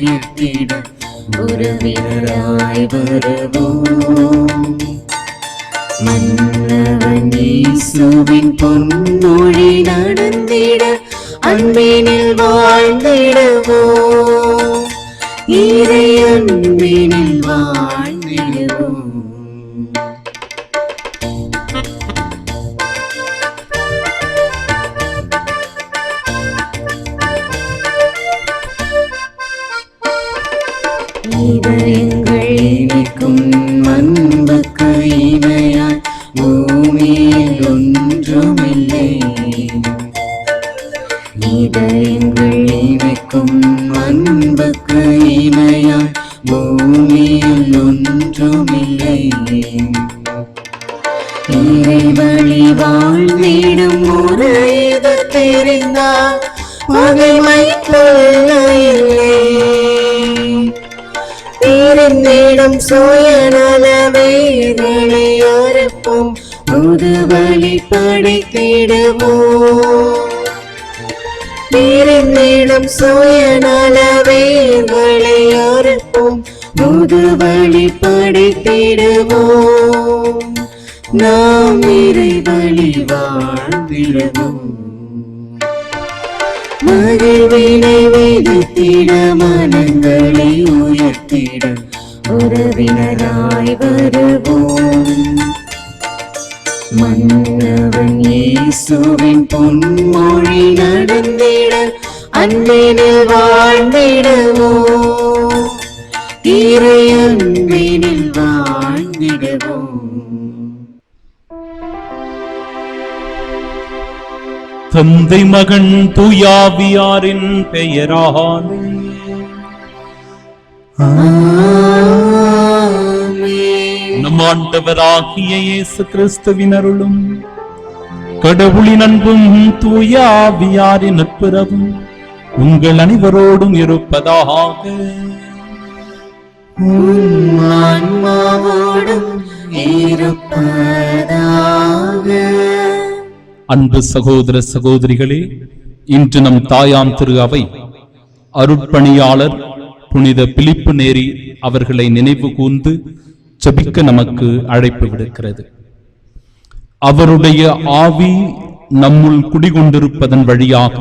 உயர்த்திட உறவினராய் வருவோம். மன்னவன் இயேசுவின் பொன்மொழி நடந்திட அன்பினில் வாழ்ந்திடுவோம். இறை அன்பினில் வாழ்ந்திடுவோம். இதயங்கள் இணைக்கும் அன்புக்கு இணையாய் பூமியில் ஒன்றுமில்லை. இதயங்கள் இணைக்கும் அன்புக்கு இணையாய் பூமியில் ஒன்றுமில்லை. இறைவழி வாழ்ந்திடும் ஒரு இது தெரிந்தால் பகைமை தொல்லையில்லை. பிறந்திடும் சுயநல வேதனை அறுப்போம், புது வழி படைத்திடுவோம். பிறந்திடும் சுயநல வேதனை அறுப்போம், புது வழி படைத்திடுவோம். நாம் இறை வழி வாழ்ந்திடுவோம். மகிழ்வினை விதித்திட மனங்களை உயர்த்திட உறவினராய் வருவோம். மன்னவன் இயேசுவின் பொன்மொழி நடந்திட அன்பினில் வாழ்ந்திடுவோம். இறை அன்பினில் வாழ்ந்திடுவோம். தந்தை மகன் தூயாவியாரின் பெயராலே நம் ஆண்டவராகிய இயேசு கிறிஸ்துவின் அருளும் கடவுளின் அன்பும் தூயாவியாரின் நட்புறவும் உங்கள் அனைவரோடும் இருப்பதாக. அன்பு சகோதர சகோதரிகளே, இன்று நம் தாயாம் திரு அவை அருட்பணியாளர் புனித பிலிப்பு நேரி அவர்களை நினைவு கூர்ந்து ஜெபிக்க நமக்கு அழைப்பு விடுக்கிறது. அவருடைய ஆவி நம்முள் குடிகொண்டிருப்பதன் வழியாக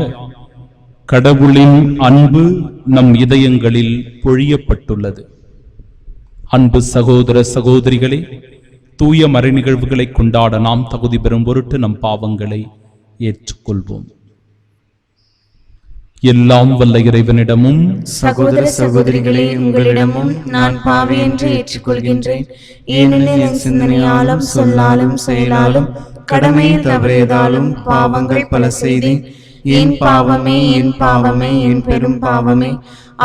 கடவுளின் அன்பு நம் இதயங்களில் பொழியப்பட்டுள்ளது. அன்பு சகோதர சகோதரிகளே, தூய மறை நிகழ்வுகளை கொண்டாட நாம் தகுதி பெறும் பொருட்டு நம் பாவங்களை ஏற்றுக்கொள்வோம். எல்லாம் வல்ல இறைவனிடமும் சகோதர சகோதரிகளே உங்களிடமும் நான் பாவி என்று ஏற்றுக்கொள்கின்றேன். ஏனெனில் என் சிந்தனையாலும் சொல்லாலும் செயலாலும் கடமையை தவறியதாலும் பாவங்கள் பல செய்தேன். என் பாவமே என் பாவமே என் பெரும் பாவமே.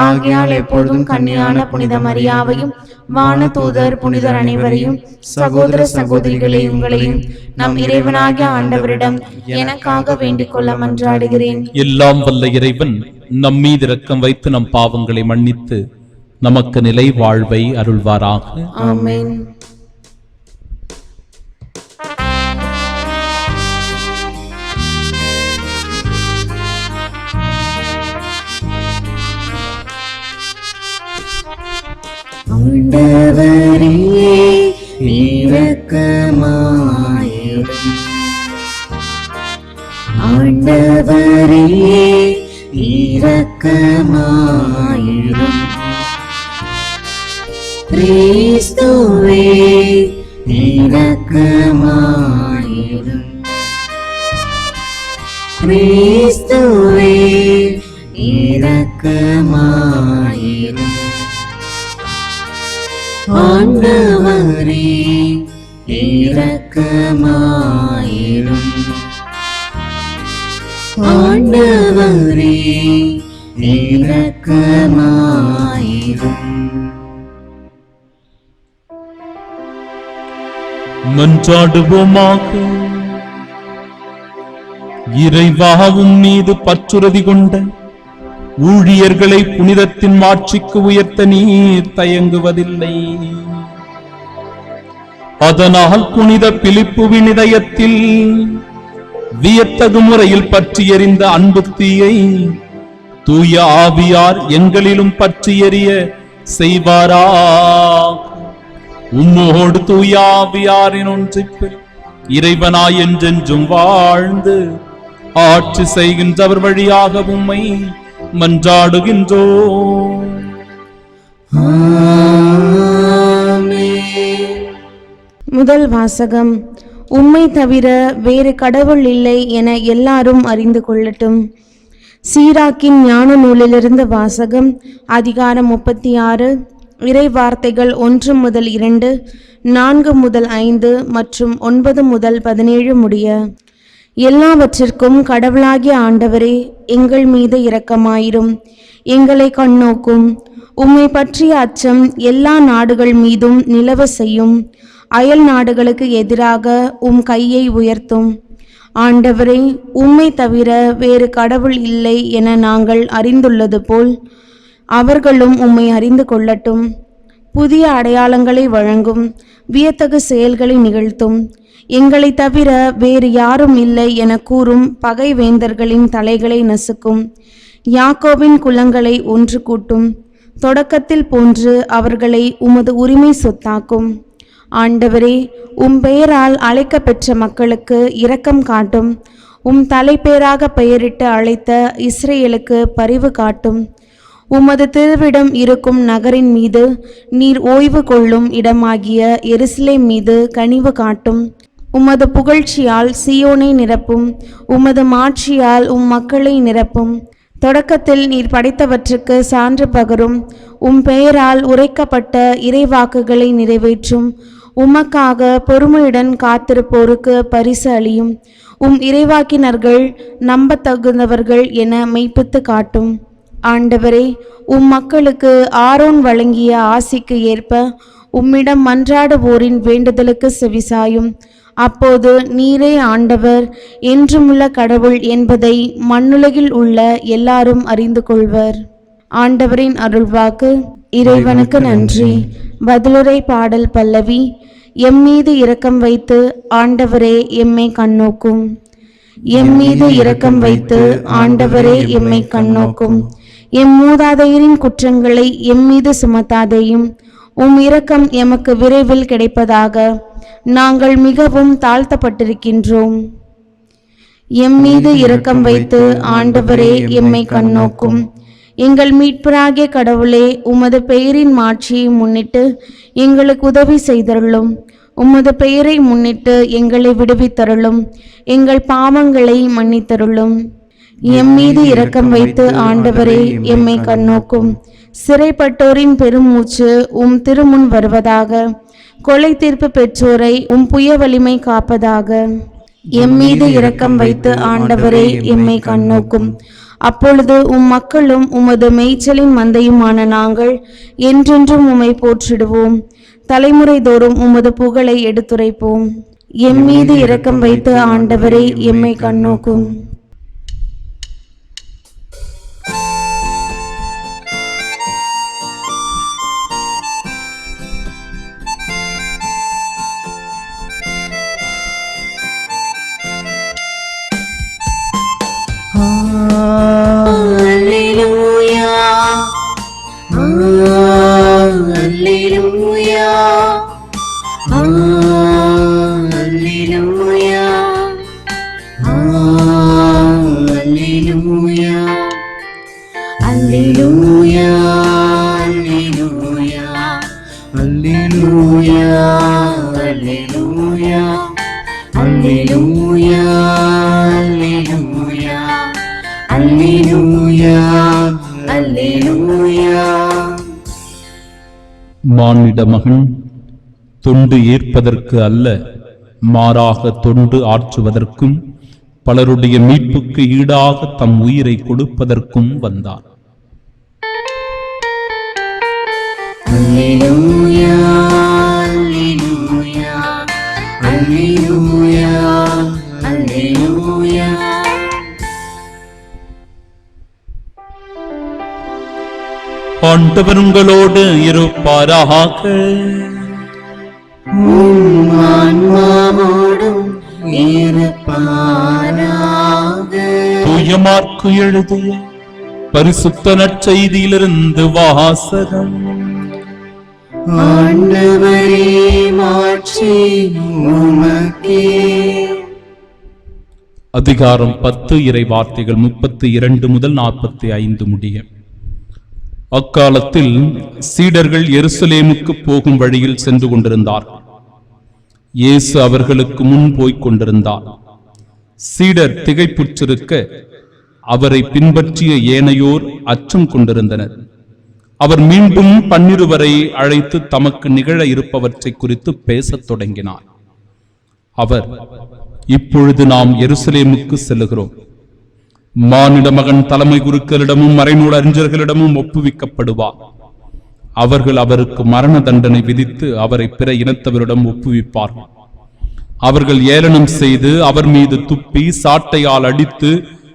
ஆகையால் எப்பொழுதும் கன்னியான புனித மரியாவையும் வான தூதர் புனிதர் அனைவரையும் சகோதர சகோதரிகளை உங்களையும் நம் இறைவனாகிய ஆண்டவரிடம் எனக்காக வேண்டிக் கொள்ள மன்றாடுகிறேன். எல்லாம் வல்ல இறைவன் நம் மீது இரக்கம் வைத்து நம் பாவங்களை மன்னித்து நமக்கு நிலை வாழ்வை அருள்வாராக. ஆமென். ஆண்டவரே இரக்கமாயிரும். ஆண்டவரே இரக்கமாயிரும். கிறிஸ்துவே இரக்கமாயிரும். கிறிஸ்துவே இரக்கமாயிரும். ஆண்டவரே இரக்கமாயிரும். ஆண்டவரே இரக்கமாயிரும். மன்றாடுவோமாக. இறைவாவும் மீது பற்றுறுதி கொண்ட ஊழியர்களை புனிதத்தின் மாட்சிக்கு உயர்த்த நீர் தயங்குவதில்லை. அதனால் புனித பிலிப்புவின் இதயத்தில் வியத்தகு முறையில் பற்றி எறிந்த அன்பு தீயை தூய ஆவியார் எங்களிலும் பற்றி எரிய செய்வாரா. உம்மோடு தூய ஆவியாரின் ஒன்றிப்பில் இறைவனாய் என்றென்றும் வாழ்ந்து ஆட்சி செய்கின்றவர் வழியாக உம்மை மன்றாடுகின்றோம். முதல் வாசகம். உம்மை தவிர வேறு கடவுள் இல்லை என எல்லாரும் அறிந்து கொள்ளட்டும். சீராக்கின் ஞான நூலிலிருந்து வாசகம். அதிகாரம் 36, இறை வார்த்தைகள் 1 முதல் 2, 4 முதல் 5 மற்றும் 9 முதல் 17 முடிய. எல்லாவற்றிற்கும் கடவுளாகிய ஆண்டவரே, எங்கள் மீது இரக்கமாயிரும், எங்களை கண்ணோக்கும். உம்மை பற்றிய அச்சம் எல்லா நாடுகள் மீதும் நிலவ செய்யும். அயல் நாடுகளுக்கு எதிராக உம் கையை உயர்த்தும். ஆண்டவரே, உம்மை தவிர வேறு கடவுள் இல்லை என நாங்கள் அறிந்துள்ளது போல் அவர்களும் உம்மை அறிந்து கொள்ளட்டும். புதிய அடையாளங்களை வழங்கும், வியத்தகு செயல்களை நிகழ்த்தும். எங்களை தவிர வேறு யாரும் இல்லை என கூறும் பகைவேந்தர்களின் தலைகளை நசுக்கும். யாக்கோபின் குலங்களை ஒன்று கூட்டும். தொடக்கத்தில் போன்று அவர்களை உமது உரிமை சொத்தாக்கும். ஆண்டவரே, உம் பெயரால் அழைக்க பெற்ற மக்களுக்கு இரக்கம் காட்டும். உம் தலைப்பேராக பெயரிட்டு அழைத்த இஸ்ரேலுக்கு பரிவு காட்டும். உமது திருவிடம் இருக்கும் நகரின் மீது, நீர் ஓய்வு கொள்ளும் இடமாகிய எருசலேம் மீது கனிவு காட்டும். உமது புகழ்ச்சியால் சீயோனை நிரப்பும். உமது மாட்சியால் உம் மக்களை நிரப்பும். தொடக்கத்தில் நீர் படைத்தவற்றுக்கு சான்று பகரும். உம் பெயரால் உரைக்கப்பட்ட இறைவாக்குகளை நிறைவேற்றும். உமக்காக பொறுமையுடன் காத்திருப்போருக்கு பரிசு அளியும். உம் இறைவாக்கினர்கள் நம்பத்தகுந்தவர்கள் என மெய்ப்பித்து காட்டும். ஆண்டவரே, உம் மக்களுக்கு ஆரோன் வழங்கிய ஆசிக்கு ஏற்ப உம்மிடம் மன்றாடுவோரின் வேண்டுதலுக்கு செவிசாயும். அப்போது நீரே ஆண்டவர், என்றுமுள்ள கடவுள் என்பதை மண்ணுலகில் உள்ள எல்லாரும் அறிந்து கொள்வர். ஆண்டவரின் அருள்வாக்கு. இறைவனுக்கு நன்றி. பதிலுரை பாடல் பல்லவி. எம்மீது இரக்கம் வைத்து ஆண்டவரே எம்மை கண்ணோக்கும். எம்மீது இரக்கம் வைத்து ஆண்டவரே எம்மை கண்ணோக்கும். எம் மூதாதையரின் குற்றங்களை எம்மீது சுமத்தாதேயும். உம் இரக்கம் எமக்கு விரைவில் கிடைப்பதாக. நாங்கள் மிகவும் தாழ்த்தப்பட்டிருக்கின்றோம். எம்மீது இரக்கம் வைத்து ஆண்டவரே எம்மை கண்ணோக்கும். எங்கள் மீட்பராகிய கடவுளே, உமது பெயரின் மாட்சியை முன்னிட்டு எங்களுக்கு உதவி செய்தருளும். உமது பெயரை முன்னிட்டு எங்களை விடுவித்தருளும். எங்கள் பாவங்களை மன்னித்தருளும். எம்மீது இரக்கம் வைத்து ஆண்டவரே எம்மை கண்ணோக்கும். சிறைப்பட்டோரின் பெருமூச்சு உம் திருமுன் வருவதாக. கொலை தீர்ப்பு பெற்றோரை உம் புய வலிமை காப்பதாக. எம்மீது இரக்கம் வைத்து ஆண்டவரே எம்மை கண்ணோக்கும். அப்பொழுது உம் மக்களும் உமது மேய்ச்சலின் மந்தையுமான நாங்கள் என்றென்றும் உம்மை போற்றிடுவோம். தலைமுறை தோறும் உமது புகழை எடுத்துரைப்போம். எம்மீது இரக்கம் வைத்து ஆண்டவரே எம்மை கண்ணோக்கும். Alleluia, Alleluia, Alleluia, Alleluia, Alleluia, Alleluia, Alleluia, Alleluia, Alleluia, Alleluia. மானிட மகன் தொண்டு ஏற்பதற்கு அல்ல, மாறாக தொண்டு ஆற்றுவதற்கும் பலருடைய மீட்புக்கு ஈடாக தம் உயிரை கொடுப்பதற்கும் வந்தார். Alleluia, Alleluia, Alleluia, Alleluia. ஆண்டவர் உங்களோடு இருப்பாராக. உம் ஆன்மாவோடும் இருப்பாராக. தூய மாற்கு எழுதிய பரிசுத்த நற்செய்தியிலிருந்து வாசகம். ஆண்டவரே மாட்சி உமக்கே. அதிகாரம் 10 இறை வார்த்தைகள் 32 முதல் 45 முடிய. அக்காலத்தில் சீடர்கள் எருசலேமுக்கு போகும் வழியில் சென்று கொண்டிருந்தார்கள். இயேசு அவர்களுக்கு முன் போய்க் கொண்டிருந்தார். சீடர் திகைப்புற்றிருக்க அவரை பின்பற்றிய ஏனையோர் அச்சம் கொண்டிருந்தனர். அவர் மீண்டும் 12 அழைத்து தமக்கு நிகழ இருப்பவற்றை குறித்து பேசத் தொடங்கினார். அவர், இப்பொழுது நாம் எருசலேமுக்கு செல்லுகிறோம். மானிட மகன் தலைமை குருக்களிடமும் மறைநூல் அறிஞர்களிடமும் ஒப்புவிக்கப்படுவார். அவர்கள் அவருக்கு மரண தண்டனை விதித்து அவரை பிற இனத்தவரிடம் ஒப்புவிப்பார்கள். அவர்கள் ஏளனம் செய்து அவர் மீது துப்பி சாட்டையால் அடித்து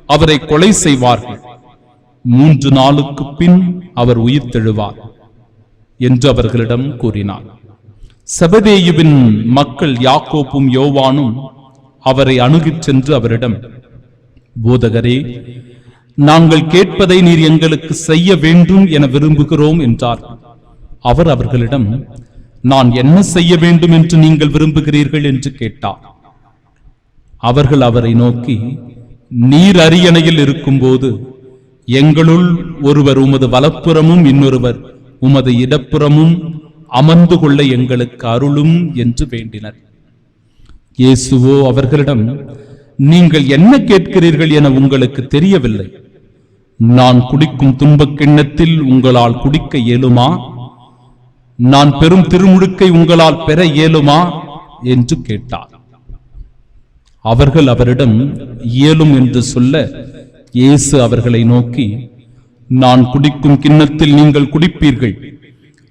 அவரை கொலை செய்வார்கள். 3 நாளுக்கு பின் அவர் உயிர்த்தெழுவார் என்று அவர்களிடம் கூறினார். செபதேயுவின் மக்கள் யாக்கோப்பும் யோவானும் அவரை அணுகிச் சென்று அவரிடம், போதகரே, நாங்கள் கேட்பதை நீர் எங்களுக்கு செய்ய வேண்டும் என விரும்புகிறோம் என்றார். அவர் அவர்களிடம், நான் என்ன செய்ய வேண்டும் என்று நீங்கள் விரும்புகிறீர்கள் என்று கேட்டார். அவர்கள் அவரை நோக்கி, நீர் அரியணையில் இருக்கும்போது எங்களுள் ஒருவர் உமது வலப்புறமும் இன்னொருவர் உமது இடப்புறமும் அமர்ந்து கொள்ள எங்களுக்கு அருளும் என்று வேண்டினர். இயேசுவோ அவர்களிடம், நீங்கள் என்ன கேட்கிறீர்கள் என உங்களுக்கு தெரியவில்லை. நான் குடிக்கும் துன்பக் கிண்ணத்தில் உங்களால் குடிக்க இயலுமா? நான் பெரும் திருமுழுக்கை உங்களால் பெற இயலுமா என்று கேட்டார். அவர்கள் அவரிடம் இயலும் என்று சொல்ல, இயேசு அவர்களை நோக்கி, நான் குடிக்கும் கிண்ணத்தில் நீங்கள் குடிப்பீர்கள்,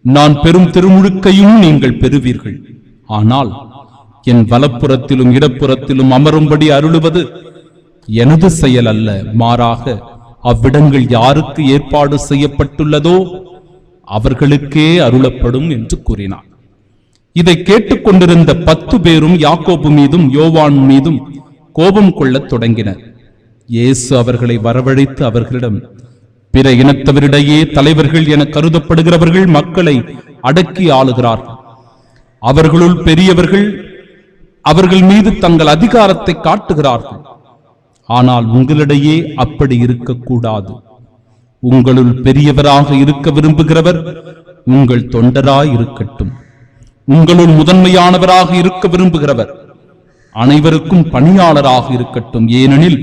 நான் பெரும் திருமுழுக்கையும் நீங்கள் பெறுவீர்கள். ஆனால் என் வலப்புறத்திலும் இடப்புறத்திலும் அமரும்படி அருளுவது எனது செயல் அல்ல, மாறாக அவ்விடங்கள் யாருக்கு ஏற்பாடு செய்யப்பட்டுள்ளதோ அவர்களுக்கே அருளப்படும் என்று கூறினார். இதை கேட்டுக்கொண்டிருந்த 10 பேரும் யாக்கோபு மீதும் யோவான் மீதும் கோபம் கொள்ளத் தொடங்கினர். இயேசு அவர்களை வரவழைத்து அவர்களிடம், பிற இனத்தவரிடையே தலைவர்கள் என கருதப்படுகிறவர்கள் மக்களை அடக்கி ஆளுகிறார்கள். அவர்களுள் பெரியவர்கள் அவர்கள் மீது தங்கள் அதிகாரத்தை காட்டுகிறார்கள். ஆனால் உங்களிடையே அப்படி இருக்கக்கூடாது. உங்களுள் பெரியவராக இருக்க விரும்புகிறவர் உங்கள் தொண்டராய் இருக்கட்டும். உங்களுள் முதன்மையானவராக இருக்க விரும்புகிறவர் அனைவருக்கும் பணியாளராக இருக்கட்டும். ஏனெனில்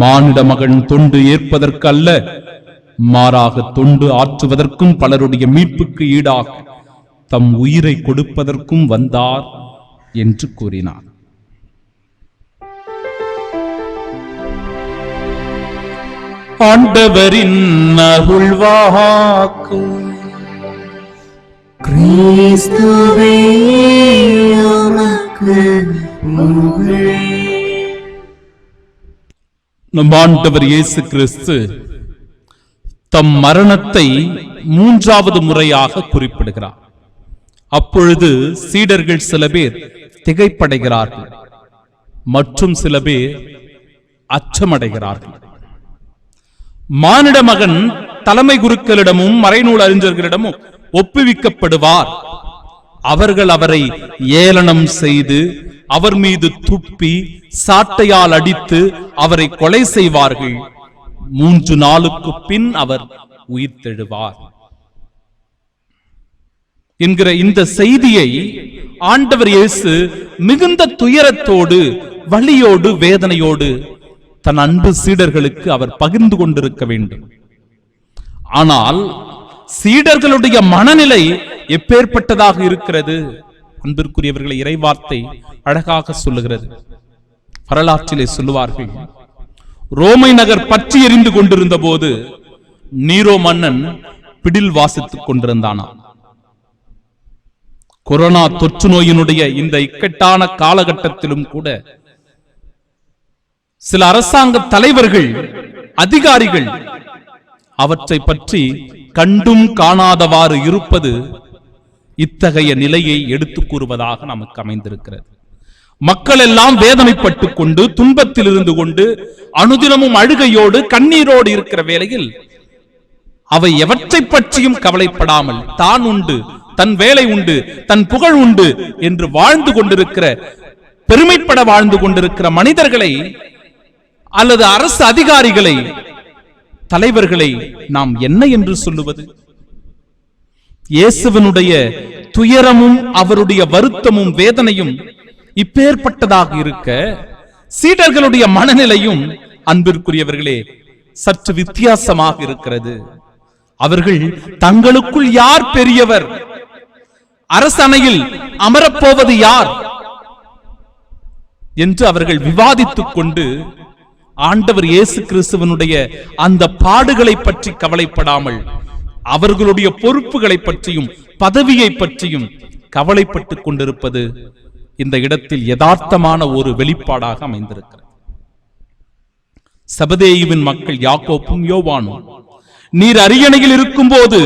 மானிட மகன் தொண்டு ஏற்பதற்கு அல்ல, மாறாக தொண்டு ஆற்றுவதற்கும் பலருடைய மீட்புக்கு ஈடாக தம் உயிரை கொடுப்பதற்கும் வந்தார் என்று கூறினார். ஆண்டவரின் அருள்வாக்கு. கிறிஸ்துவே உமக்கு புகழ். நம் ஆண்டவர் இயேசு கிறிஸ்து தம் மரணத்தை 3வது முறையாக குறிப்பிடுகிறார். அப்பொழுது சீடர்கள் சில பேர் திகைப்படைகிறார்கள், மற்றும் சில பேர் அச்சமடைகிறார்கள். மானிட மகன் தலைமை குருக்களிடமும் மறைநூல் அறிஞர்களிடமும் ஒப்புவிக்கப்படுவார். அவர்கள் அவரை ஏளனம் செய்து அவர் மீது துப்பி சாட்டையால் அடித்து அவரை கொலை செய்வார்கள். 3 நாளுக்கு பின் அவர் உயிர்த்தெழுவார் என்கிற இந்த செய்தியை ஆண்டவர் இயேசு மிகுந்த துயரத்தோடு, வலியோடு, வேதனையோடு தன் அன்பு சீடர்களுக்கு அவர் பகிர்ந்து கொண்டிருக்க வேண்டும். ஆனால் சீடர்களுடைய மனநிலை எப்பேற்பட்டதாக இருக்கிறது? அன்பிற்குரியவர்களை, இறைவார்த்தை அழகாக சொல்லுகிறது. வரலாற்றிலே சொல்லுவார்கள், ரோமை நகர் பற்றி எரிந்து கொண்டிருந்த போது நீரோ மன்னன் பிடில் வாசித்துக் கொண்டிருந்தானா. கொரோனா தொற்று நோயினுடைய இந்த இக்கட்டான காலகட்டத்திலும் கூட சில அரசாங்க தலைவர்கள், அதிகாரிகள் அவற்றை பற்றி கண்டும் காணாதவாறு இருப்பது இத்தகைய நிலையை எடுத்துக் கூறுவதாக நமக்கு அமைந்திருக்கிறது. மக்கள் எல்லாம் வேதனைப்பட்டுக் கொண்டு, துன்பத்தில் இருந்து கொண்டு, அனுதினமும் அழுகையோடு, கண்ணீரோடு இருக்கிற வேளையில் அவை எவற்றை பற்றியும் கவலைப்படாமல் தான் உண்டு, தன் வேலை உண்டு, தன் புகழ் உண்டு என்று வாழ்ந்து கொண்டிருக்கிற, பெருமைப்பட வாழ்ந்து கொண்டிருக்கிற மனிதர்களை அல்லது அரசு அதிகாரிகளை, தலைவர்களை நாம் என்ன என்று சொல்லுவது? இயேசுவினுடைய துயரமும் அவருடைய வருத்தமும் வேதனையும் இப்பேற்பட்டதாக இருக்க, சீடர்களுடைய மனநிலையும் அன்பிற்குரியவர்களே சற்று வித்தியாசமாக இருக்கிறது. அவர்கள் தங்களுக்குள் யார் பெரியவர், அரசணையில் அமரப்போவது யார் என்று அவர்கள் விவாதித்துக் கொண்டு ஆண்டவர் இயேசு கிறிஸ்துவனுடைய அந்த பாடுகளை பற்றி கவலைப்படாமல் அவர்களுடைய பொறுப்புகளை பற்றியும் பதவியை பற்றியும் கவலைப்பட்டுக் கொண்டிருப்பது இந்த இடத்தில் யதார்த்தமான ஒரு வெளிப்பாடாக அமைந்திருக்கிறது. செபதேயுவின் மக்கள் யாக்கோப்பும் யோவானும், நீர் அரியணையில் இருக்கும் போது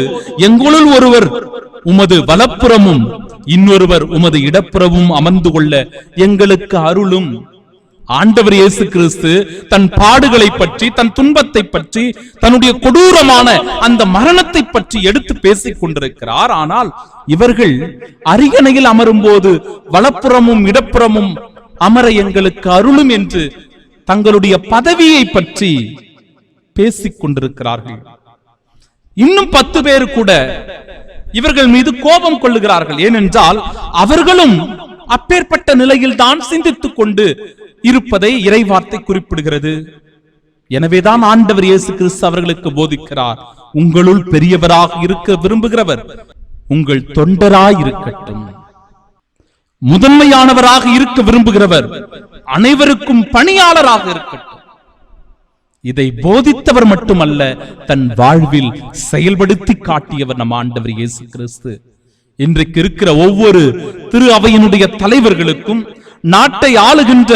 எங்களுள் ஒருவர் உமது வலப்புறமும் இன்னொருவர் உமது இடப்புறமும் அமர்ந்து கொள்ள எங்களுக்கு அருளும். ஆண்டவர் இயேசு கிறிஸ்து தன் பாடுகளை பற்றி, தன் துன்பத்தை பற்றி, தன்னுடைய கொடூரமான அந்த மரணத்தை பற்றி எடுத்து பேசிக் கொண்டிருக்கிறார். ஆனால் இவர்கள் அரியணையில் அமரும் போது வலப்புறமும் இடப்புறமும் அமர எங்களுக்கு அருளும் என்று தங்களுடைய பதவியை பற்றி பேசிக் கொண்டிருக்கிறார்கள். இன்னும் 10 பேர் கூட இவர்கள் மீது கோபம் கொள்ளுகிறார்கள். ஏனென்றால் அவர்களும் அப்பேற்பட்ட நிலையில் தான் சிந்தித்துக் கொண்டு இருப்பதை இறைவார்த்தை குறிப்பிடுகிறது. எனவேதான் ஆண்டவர் இயேசு கிறிஸ்து அவர்களுக்கு போதிக்கிறார், உங்களுள் பெரியவராக இருக்க விரும்புகிறவர் உங்கள் தொண்டராய் இருக்கட்டும். முதன்மையானவராக இருக்க விரும்புகிறவர் அனைவருக்கும் பணியாளராக இருக்கட்டும். இதை போதித்தவர் மட்டுமல்ல, தன் வாழ்வில் செயல்படுத்தி காட்டியவர் நம் ஆண்டவர் இயேசு கிறிஸ்து. இன்றைக்கு இருக்கிற ஒவ்வொரு திரு அவையினுடைய தலைவர்களுக்கும், நாட்டை ஆளுகின்ற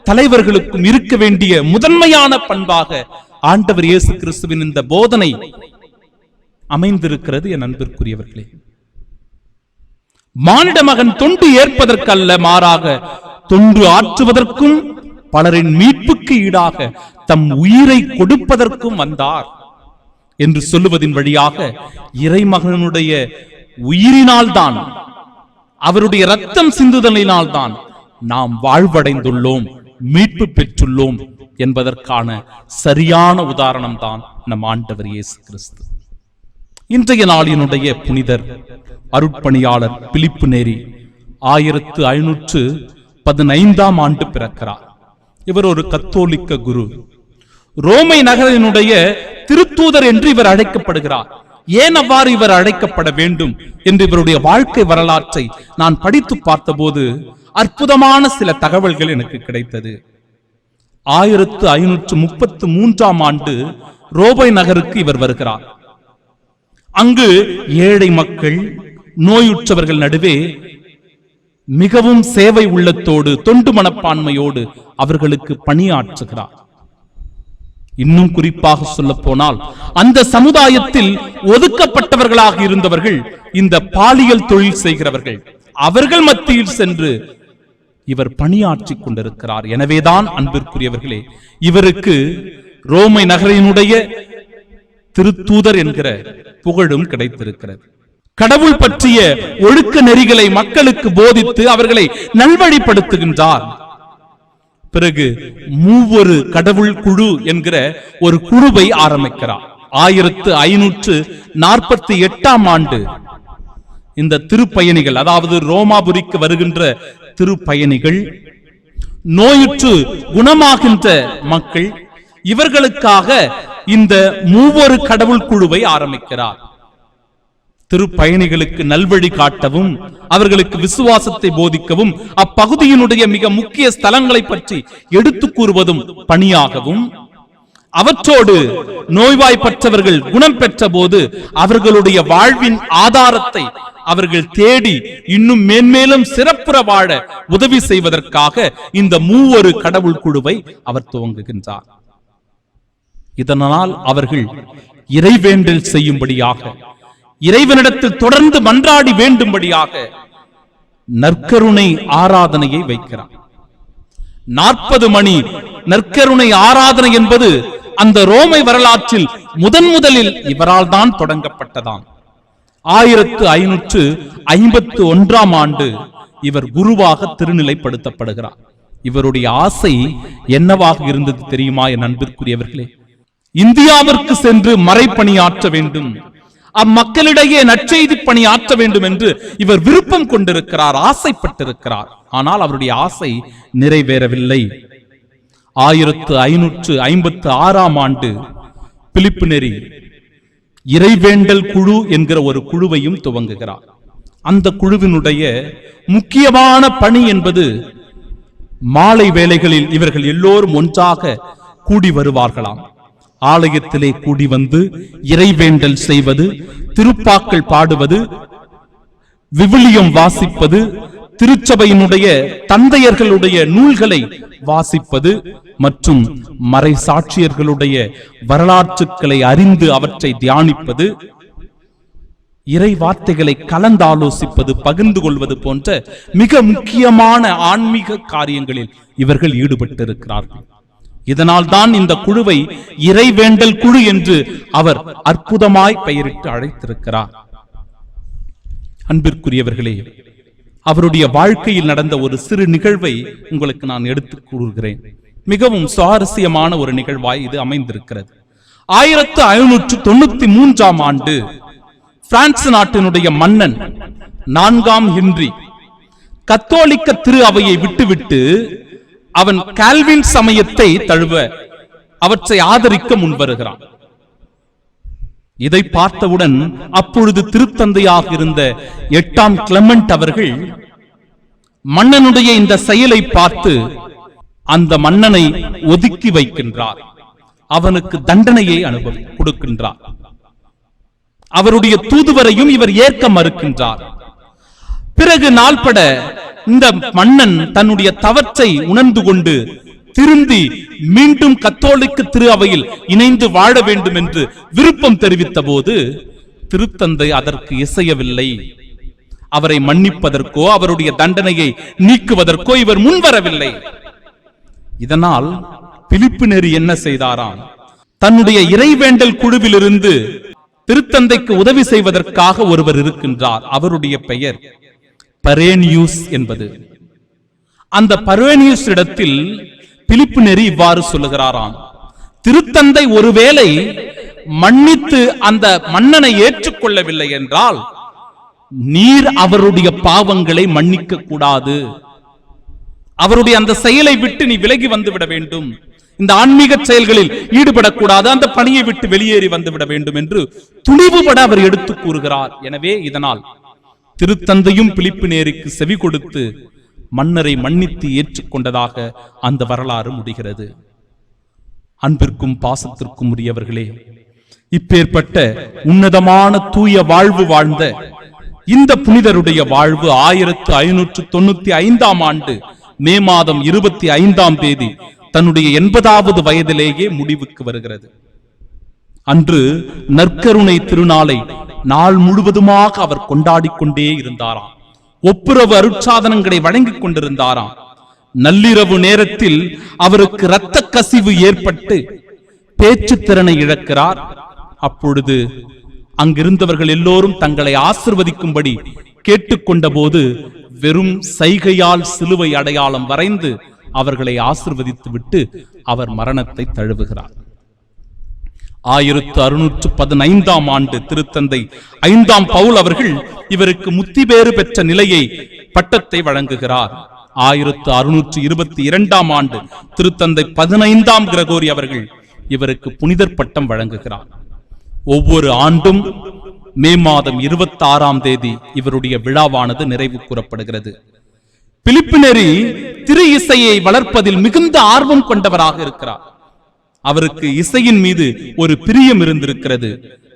தலைவர்களுக்கும் இருக்க வேண்டிய முதன்மையான பண்பாக ஆண்டவர் இயேசு கிறிஸ்துவின் இந்த போதனை அமைந்திருக்கிறது. என் அன்பிற்குரியவர்களே, மானிட மகன் தொண்டு ஏற்பதற்கல்ல, மாறாக தொண்டு ஆற்றுவதற்கும் பலரின் மீட்புக்கு ஈடாக தம் உயிரை கொடுப்பதற்கும் வந்தார் என்று சொல்லுவதின் வழியாக இறைமகனுடைய உயிரினால்தான், அவருடைய இரத்தம் சிந்துதலினால்தான் நாம் வாழ்வடைந்துள்ளோம், மீட்பு பெற்றுள்ளோம் என்பதற்கான சரியான உதாரணம் தான் நம் ஆண்டவர் இயேசு கிறிஸ்து. இன்றைய நாளினுடைய புனிதர் அருட்பணியாளர் பிலிப்பு நேரி 1515ஆம் ஆண்டு பிறக்கிறார். இவர் ஒரு கத்தோலிக்க குரு, ரோமை நகரினுடைய திருத்தூதர் என்று இவர் அழைக்கப்படுகிறார். ஏன் அவ்வாறு இவர் அழைக்கப்பட வேண்டும் என்று இவருடைய வாழ்க்கை வரலாற்றை நான் படித்து பார்த்தபோது அற்புதமான சில தகவல்கள் எனக்கு கிடைத்தது. 1533ஆம் ஆண்டு ரோமை நகருக்கு இவர் வருகிறார். அங்கு ஏழை மக்கள், நோயுற்றவர்கள் நடுவே மிகவும் சேவை உள்ளத்தோடு, தொண்டு மனப்பான்மையோடு அவர்களுக்கு பணியாற்றுகிறார். இன்னும் குறிப்பாக சொல்ல போனால், அந்த சமுதாயத்தில் ஒதுக்கப்பட்டவர்களாக இருந்தவர்கள், இந்த பாலியல் தொழில் செய்கிறவர்கள், அவர்கள் மத்தியில் சென்று இவர் பணியாற்றிக் கொண்டிருக்கிறார். எனவேதான் அன்பிற்குரியவர்களே, இவருக்கு ரோமை நகரினுடைய திருத்தூதர் என்கிற புகழும் கிடைத்திருக்கிறது. கடவுள் பற்றிய ஒழுக்க நெறிகளை மக்களுக்கு போதித்து அவர்களை நல்வழிப்படுத்துகின்றார். பிறகு மூவொரு கடவுள் குழு என்கிற ஒரு குழுவை ஆரம்பிக்கிறார். 1548ஆம் ஆண்டு இந்த திருப்பயணிகள், அதாவது ரோமாபுரிக்கு வருகின்ற திருப்பயணிகள், நோயுற்று குணமாகின்ற மக்கள், இவர்களுக்காக இந்த மூவொரு கடவுள் குழுவை ஆரம்பிக்கிறார். திருப்பயணிகளுக்கு நல்வழி காட்டவும், அவர்களுக்கு விசுவாசத்தை போதிக்கவும், அப்பகுதியினுடைய மிக முக்கிய ஸ்தலங்களை பற்றி எடுத்து கூறுவதும் பணியாகவும், அவற்றோடு நோய்வாய்ப்பட்டவர்கள் குணம் பெற்ற போது அவர்களுடைய வாழ்வின் ஆதாரத்தை அவர்கள் தேடி இன்னும் மேன்மேலும் சிறப்புற வாழ உதவி செய்வதற்காக இந்த மூவொரு கடவுள் குழுவை அவர் துவங்குகின்றார். இதனால் அவர்கள் இறைவேண்டல் செய்யும்படியாக, இறைவனிடத்தில் தொடர்ந்து மன்றாடி வேண்டும்படியாக நற்கருணை ஆராதனையை வைக்கிறார். 40 மணி நற்கருணை ஆராதனை என்பது அந்த ரோமை வரலாற்றில் முதலில் இவரால் தான் தொடங்கப்பட்டதாம். 1551ஆம் ஆண்டு இவர் குருவாக திருநிலைப்படுத்தப்படுகிறார். இவருடைய ஆசை என்னவாக இருந்தது தெரியுமா என் அன்பிற்குரியவர்களே? இந்தியாவிற்கு சென்று மறைப்பணியாற்ற வேண்டும், அம்மக்களிடையே நற்செய்தி பணி ஆற்ற வேண்டும் என்று இவர் விருப்பம் கொண்டிருக்கிறார், ஆசைப்பட்டிருக்கிறார். ஆனால் அவருடைய ஆசை நிறைவேறவில்லை. 1556ஆம் ஆண்டு பிலிப்பு நெறி இறைவேண்டல் குழு என்கிற ஒரு குழுவையும் துவங்குகிறார். அந்த குழுவினுடைய முக்கியமான பணி என்பது மாலை வேளைகளில் இவர்கள் எல்லோரும் ஒன்றாக கூடி வருவார்களாம். ஆலயத்திலே கூடி வந்து இறைவேண்டல் செய்வது, திருப்பாக்கள் பாடுவது, விவிலியம் வாசிப்பது, திருச்சபையினுடைய தந்தையர்களுடைய நூல்களை வாசிப்பது மற்றும் மறை சாட்சியர்களுடைய வரலாற்றுக்களை அறிந்து அவற்றை தியானிப்பது, இறை வார்த்தைகளை கலந்தாலோசிப்பது, பகிர்ந்து கொள்வது போன்ற மிக முக்கியமான ஆன்மீக காரியங்களில் இவர்கள் ஈடுபட்டிருக்கிறார்கள். இதனால் தான் இந்த குழுவை இறைவேண்டல் குழு என்று அவர் அற்புதமாய் பெயரிட்டு அழைத்திருக்கிறார். அன்பிற்குரியவர்களே, அவருடைய வாழ்க்கையில் நடந்த ஒரு சிறு நிகழ்வை உங்களுக்கு நான் எடுத்துக் கூறுகிறேன். மிகவும் சுவாரஸ்யமான ஒரு நிகழ்வாய் இது அமைந்திருக்கிறது. 1593ஆம் ஆண்டு பிரான்ஸ் நாட்டினுடைய மன்னன் 4ஆம் ஹென்றி கத்தோலிக்க திரு அவையை விட்டுவிட்டு அவன் கால்வின் சமயத்தை தழுவ அவற்றை ஆதரிக்க முன்வருகிறான். இதை பார்த்தவுடன் அப்பொழுது திருத்தந்தையாக இருந்த 8ஆம் கிளமெண்ட் அவர்கள் மன்னனுடைய இந்த செயலை பார்த்து அந்த மன்னனை ஒதுக்கி வைக்கின்றார். அவனுக்கு தண்டனையை கொடுக்கின்றார். அவருடைய தூதுவரையும் இவர் ஏற்க மறுக்கின்றார். பிறகு நாள்பட இந்த மன்னன் தன்னுடைய தவற்றை உணர்ந்து கொண்டு திருந்தி மீண்டும் கத்தோலிக்க திரு அவையில் இணைந்து வாழ வேண்டும் என்று விருப்பம் தெரிவித்த போது திருத்தந்தை அதற்கு இசையவில்லை. அவரை மன்னிப்பதற்கோ அவருடைய தண்டனையை நீக்குவதற்கோ இவர் முன்வரவில்லை. இதனால் பிலிப்பு நெறி என்ன செய்தாராம்? தன்னுடைய இறைவேண்டல் குழுவிலிருந்து திருத்தந்தைக்கு உதவி செய்வதற்காக ஒருவர் இருக்கின்றார். அவருடைய பெயர் பரேனியூஸ் என்பது. அந்த பரேனியூஸ் இடத்தில் பிலிப்பு நெறி இவ்வாறு சொல்லுகிறாராம்: திருத்தந்தை ஒருவேளை மன்னித்து அந்த மன்னனை ஏற்றுக்கொள்ளவில்லை என்றால் நீர் அவருடைய பாவங்களை மன்னிக்க கூடாது, அவருடைய அந்த செயலை விட்டு நீ விலகி வந்து விட வேண்டும், இந்த ஆன்மீக செயல்களில் ஈடுபடக்கூடாது, அந்த பணியை விட்டு வெளியேறி வந்துவிட வேண்டும் என்று துணிவுபட அவர் எடுத்து கூறுகிறார். எனவே இதனால் திருத்தந்தையும் பிலிப்பு நேரிக்கு செவி கொடுத்து மன்னரை மன்னித்து ஏற்றுக்கொண்டதாக அந்த வரலாறு முடிகிறது. அன்பிற்கும் பாசத்திற்கும் உரியவர்களே, இப்பேற்பட்ட உன்னதமான தூய வாழ்வு வாழ்ந்த இந்த புனிதருடைய வாழ்வு 1595ஆம் ஆண்டு மே மாதம் 25ஆம் தேதி தன்னுடைய 80வது வயதிலேயே முடிவுக்கு வருகிறது. அன்று நற்கருணை திருநாளை நாள் முழுவதுமாக அவர் கொண்டாடிக் கொண்டே இருந்தாராம். ஒப்புரவு அருட்சாதனங்களை வழங்கிக் கொண்டிருந்தாராம். நள்ளிரவு நேரத்தில் அவருக்கு இரத்த கசிவு ஏற்பட்டு பேச்சு திறனை இழக்கிறார். அப்பொழுது அங்கிருந்தவர்கள் எல்லோரும் தங்களை ஆசிர்வதிக்கும்படி கேட்டுக்கொண்ட போது வெறும் சைகையால் சிலுவை அடையாளம் வரைந்து அவர்களை ஆசிர்வதித்து விட்டு அவர் மரணத்தை தழுவுகிறார். 1615ஆம் ஆண்டு திருத்தந்தை 5ஆம் பவுல் அவர்கள் இவருக்கு முத்திபேறு பெற்ற நிலையை பட்டத்தை வழங்குகிறார். 1622ஆம் ஆண்டு திருத்தந்தை 15ஆம் கிரகோரி அவர்கள் இவருக்கு புனிதர் பட்டம் வழங்குகிறார். ஒவ்வொரு ஆண்டும் மே மாதம் 26ஆம் தேதி இவருடைய விழாவானது நிறைவு கூறப்படுகிறது. பிலிப்பு நெறி திரு இசையை வளர்ப்பதில் மிகுந்த ஆர்வம் கொண்டவராக இருக்கிறார். அவருக்கு இசையின் மீது ஒரு பிரியம் இருந்திருக்கிறது.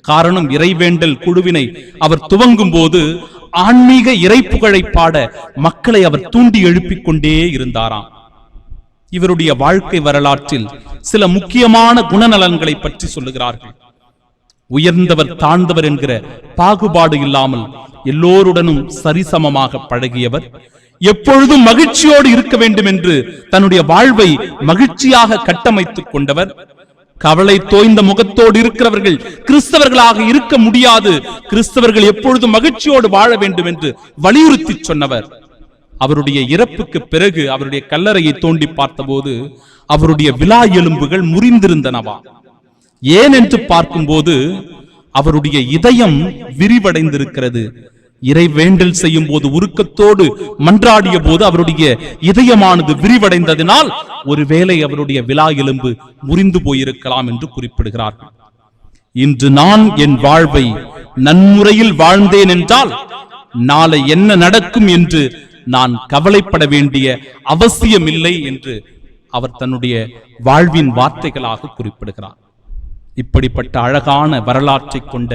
காரணம், இறைவேண்டல் குழுவினை அவர் துவங்கும் போது ஆன்மீக இறைப்புகழை பாட மக்களை அவர் தூண்டி எழுப்பிக் கொண்டே இருந்தாராம். இவருடைய வாழ்க்கை வரலாற்றில் சில முக்கியமான குணநலன்களை பற்றி சொல்லுகிறார்கள். உயர்ந்தவர் தாழ்ந்தவர் என்கிற பாகுபாடு இல்லாமல் எல்லோருடனும் சரிசமமாக பழகியவர், எப்பொழுதும் மகிழ்ச்சியோடு இருக்க வேண்டும் என்று தன்னுடைய வாழ்வை மகிழ்ச்சியாக கட்டமைத்துக் கொண்டவர், கவலை தோய்ந்த முகத்தோடு இருக்கிறவர்கள் கிறிஸ்தவர்களாக இருக்க முடியாது. கிறிஸ்தவர்கள் எப்பொழுதும் மகிழ்ச்சியோடு வாழ வேண்டும் என்று வலியுறுத்தி சொன்னவர். அவருடைய இறப்புக்கு பிறகு அவருடைய கல்லறையை தோண்டி பார்த்தபோது அவருடைய விலா எலும்புகள் முறிந்திருந்தனவா. ஏன் என்று பார்க்கும்போது அவருடைய இதயம் விரிவடைந்திருக்கிறது. இறை வேண்டல் செய்யும் போது உருக்கத்தோடு மன்றாடிய போது அவருடைய இதயமானது விரிவடைந்ததினால் ஒருவேளை அவருடைய விலா எலும்பு முறிந்து போயிருக்கலாம் என்று குறிப்பிடுகிறார்கள். இன்று நான் என் வாழ்வை நன்முறையில் வாழ்ந்தேன் என்றால் நாளை என்ன நடக்கும் என்று நான் கவலைப்பட வேண்டிய அவசியமில்லை என்று அவர் தன்னுடைய வாழ்வின் வார்த்தைகளாக குறிப்பிடுகிறார். இப்படிப்பட்ட அழகான வரலாற்றை கொண்ட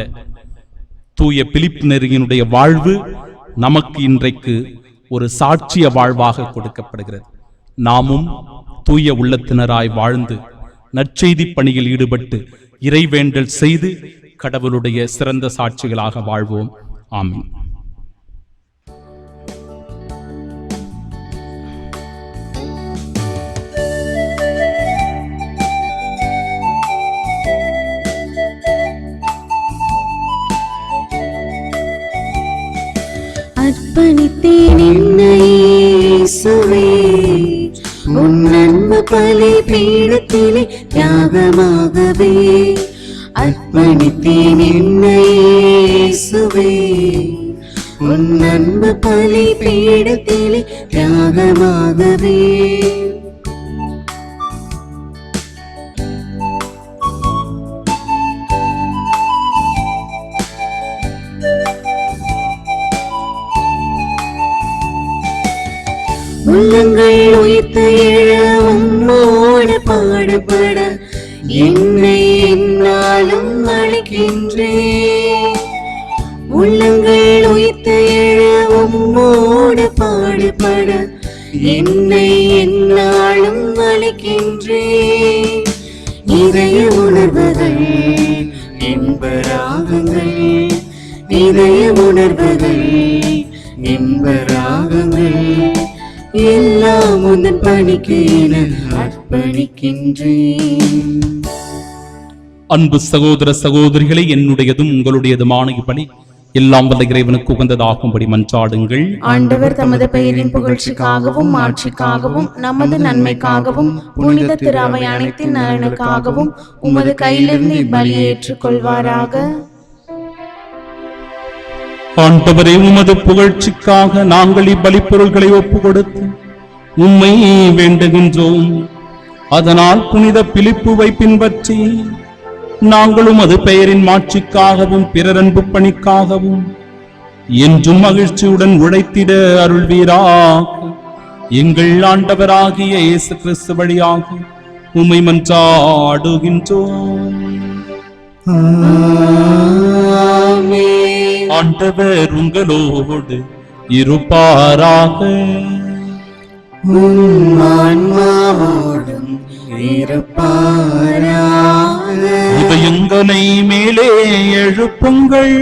தூய பிலிப்பு நெறியினுடைய வாழ்வு நமக்கு இன்றைக்கு ஒரு சாட்சிய வாழ்வாக கொடுக்கப்படுகிறது. நாமும் தூய உள்ளத்தினராய் வாழ்ந்து நற்செய்தி பணியில் ஈடுபட்டு இறைவேண்டல் செய்து கடவுளுடைய சிறந்த சாட்சிகளாக வாழ்வோம். ஆமென். அர்ப்பணித்தேன் என்னை இயேசுவே, உன் அன்பு பலிபீடத்திலே தியாகமாகவே. அர்ப்பணித்தேன் என்னை இயேசுவே, உன் அன்பு பலிபீடத்திலே தியாகமாகவே. உள்ளங்கள் உயிர்த்த எழ உம்மோடு பாடுபட என்னை என்னாலும் அழைக்கின்றேன். உள்ளங்கள் உயிர்த்த எழ உம்மோடு பாடுபட என்னை என்னாலும் அழைக்கின்றேன். இதய உணர்வுகள் இன்பராகங்கள், இதய உணர்வுகள் இன்பராகங்கள் எல்லாம் உந்தன் பணிக்கு என அர்ப்பணிக்கின்றேன். அன்பு சகோதர சகோதரிகளை, என்னுடையதும் உங்களுடையதுமான இப்பணி எல்லாம் வல்ல இறைவனுக்கு உகந்ததாகும்படி மன்றாடுங்கள். ஆண்டவர் தமது பெயரின் புகழ்ச்சிக்காகவும் ஆட்சிக்காகவும் நமது நன்மைக்காகவும் புனித திரு அவை அனைத்தின் நலனுக்காகவும் உமது கையிலிருந்து இப்பலியை ஏற்றுக்கொள்வாராக. ஆண்டவரே, உமது புகழ்ச்சிக்காக நாங்கள் இப்பலி பொருள்களை ஒப்பு கொடுத்து உம்மை வேண்டுகின்றோம். அதனால் புனித பிலிப்புவை பின்பற்றி நாங்களும் அது பெயரின் மாட்சிக்காகவும் பிறரன்பு பணிக்காகவும் என்றும் மகிழ்ச்சியுடன் உழைத்திட அருள்வீராக. எங்கள் ஆண்டவராகிய இயேசு கிறிஸ்து வழியாக உம்மை மன்றாடுகின்றோம். ஆண்டவர் உங்களோடு இருப்பாராக. ஆன்மாவோடும் இருப்பாராக. இதயங்களை மேலே எழுப்புங்கள்.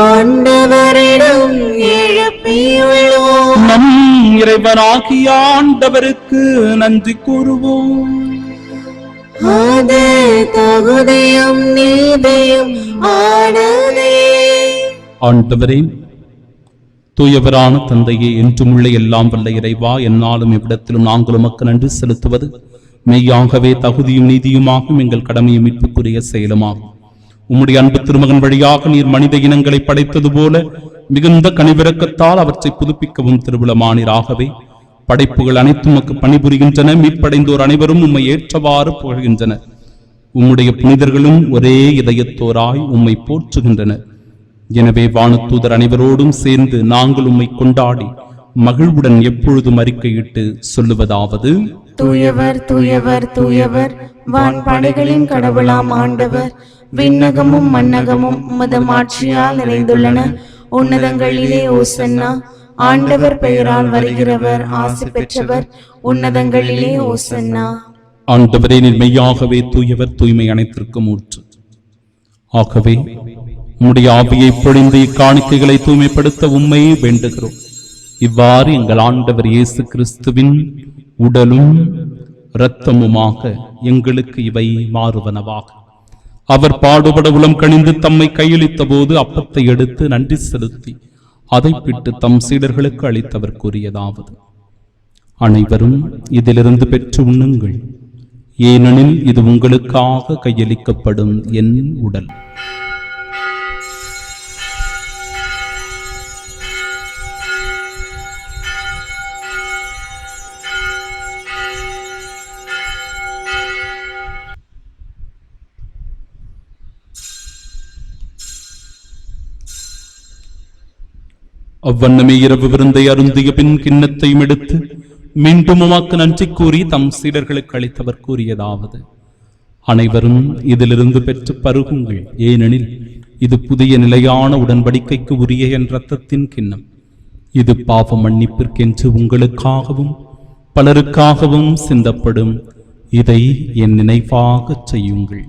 ஆண்டவரிடம் எழுப்பியுள்ளோம். நம் இறைவனாகிய ஆண்டவருக்கு நன்றி கூறுவோம். அது தகுதியும் நீதியும் ஆனதே. ஆண்டவரே, தூயவரான தந்தையே, என்றுமுள்ள எல்லாம் வல்ல இறைவா, என்னாலும் இவ்விடத்திலும் நாங்கள் உமக்கு நன்றி செலுத்துவது மெய்யாகவே தகுதியும் நீதியுமாகும், எங்கள் கடமையும் மீட்புக்குரிய செயலுமாகும். உம்முடைய அன்பு திருமகன் வழியாக நீர் மனித இனங்களை படைத்தது போல மிகுந்த கனிவிரக்கத்தால் அவற்றை புதுப்பிக்கவும் திருவிழமானீராகவே படைப்புகள் அனைத்தும் உமக்கு பணிபுரிகின்றன. மீட்படைந்தோர் அனைவரும் உம்மை ஏற்றவாறு புகழ்கின்றனர். உம்முடைய புனிதர்களும் ஒரே இதயத்தோராய் உம்மை போற்றுகின்றனர். எனவே வானதூதர் அனைவரோடும் சேர்ந்து நாங்கள் உம்மை கொண்டாடி மகிழ்வுடன் எப்பொழுதும் அறிக்கையிட்டு சொல்லுவதாவது: தூயவர் தூயவர் தூயவர், வான் படைகளின் கடவுளாம் ஆண்டவர். விண்ணகமும் மண்ணகமும் உமது மாட்சியால் நிறைந்துள்ளன. உன்னதங்களிலே ஓசன்னா. ஆண்டவர் பெயரால் வருகிறவர் ஆசி பெற்றவர். உன்னதங்களிலே ஓசன்னா. ஆண்டவரே, நீர் மெய்யாகவே தூயவர், தூய்மை அனைத்திற்கும் ஊற்று. ஆகவே உம்முடைய ஆவியை பொழிந்து இக்காணிக்கைகளை தூய்மைப்படுத்த உம்மை வேண்டுகிறோம். இவ்வாறு எங்கள் ஆண்டவர் இயேசு கிறிஸ்துவின் உடலும் இரத்தமுமாக எங்களுக்கு இவை மாறுவனவாக. அவர் பாடுபட உளம் கனிந்து தம்மை கையளித்த போது அப்பத்தை எடுத்து நன்றி செலுத்தி அதை பிட்டு தம் சீடர்களுக்கு அளித்தவர் கூறியதாவது: அனைவரும் இதிலிருந்து பெற்று உண்ணுங்கள், ஏனெனில் இது உங்களுக்காக கையளிக்கப்படும் என் உடல். அவ்வண்ணமே இரவு விருந்தை அருந்திய பின் கிண்ணத்தையும் எடுத்து மீண்டும் உமக்கு நன்றி கூறி தம் சீடர்களுக்கு அளித்தவர் கூறியதாவது: அனைவரும் இதிலிருந்து பெற்று பருகுங்கள், ஏனெனில் இது புதிய நிலையான உடன்படிக்கைக்கு உரிய என் இரத்தத்தின் கிண்ணம். இது பாவ மன்னிப்பிற்கென்று உங்களுக்காகவும் பலருக்காகவும் சிந்தப்படும். இதை என் நினைவாக செய்யுங்கள்.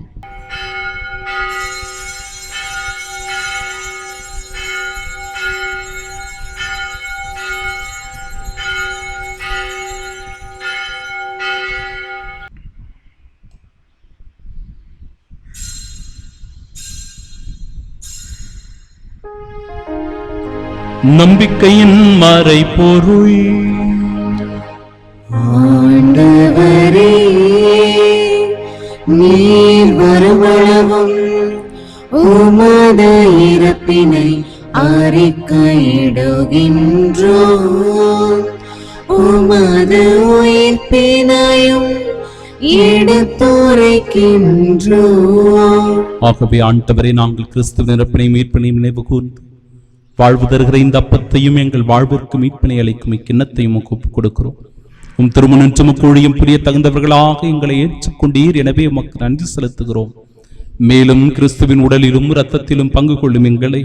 நம்பிக்கையின் மறைபொருள். ஆண்டவரே, நீர் வருமளவும் உமது இறப்பினை அறிக்கையிடுகின்றோம், உமது உயிர்ப்பினையும் எடுத்துரைக்கின்றோம். ஆகவே ஆண்டவரே, நாங்கள் கிறிஸ்துவின் இறப்பினை மீட்பினையும் நினைவு கூர்ந்து வாழ்வு தருகிற இந்த அப்பத்தையும் எங்கள் வாழ்விற்கு மீட்பினை அளிக்கும் இக்கிண்ணத்தையும் ஒப்புக் கொடுக்கிறோம். உம் திருமணம் ஊழியம் புரிய தகுந்தவர்களாக எங்களை ஏற்றுக்கொண்டீர், எனவே உமக்கு நன்றி செலுத்துகிறோம். மேலும் கிறிஸ்துவின் உடலிலும் இரத்தத்திலும் பங்கு கொள்ளும் எங்களை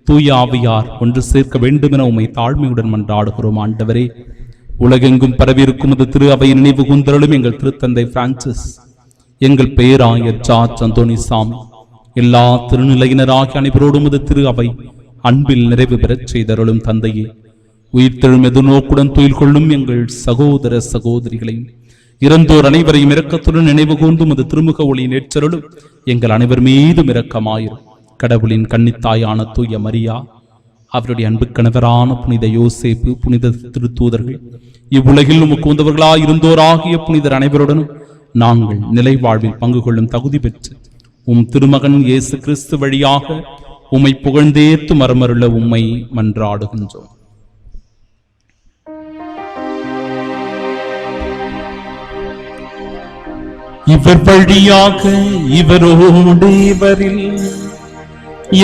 தூய ஆவியார் ஒன்று சேர்க்க வேண்டும் என உம்மை தாழ்மையுடன் மன்றாடுகிறோம். ஆண்டவரே, உலகெங்கும் பரவியிருக்கும் அது திரு அவை நினைவு கூந்தலும் எங்கள் திருத்தந்தை பிரான்சிஸ், எங்கள் பேராயர் ஜார்ஜ் அந்தோனிசாமி, எல்லா திருநிலையினராகிய அனைவரோடும் அது திரு அவை அன்பில் நிறைவு பெறச் செய்தருளும் தந்தையே. உயிர்த்தெழும் எதிர்நோக்குடன் துயில் கொள்ளும் எங்கள் சகோதர சகோதரிகளையும் இறந்தோர் அனைவரையும் இரக்கத்துடன் நினைவு கூர்ந்தும் அது திருமுக ஒளி நேற்றருளும் எங்கள் அனைவர் மீதும் இரக்கமாயிரும். கடவுளின் கன்னித்தாயான தூய மரியா, அவருடைய அன்பு கணவரான புனித யோசேப்பு, புனித திருத்தூதர்கள், இவ்வுலகில் உமக்கு உந்தவர்களாய் இருந்தோராகிய புனிதர் அனைவருடனும் நாங்கள் நிலை வாழ்வில் பங்கு கொள்ளும் தகுதி பெற்று உம் திருமகன் இயேசு கிறிஸ்து வழியாக உம்மை புகழ்ந்தேத்து மரமருள உம்மை மன்றாடுகின்றோம். இவர் வழியாக இவரோடு இவரில்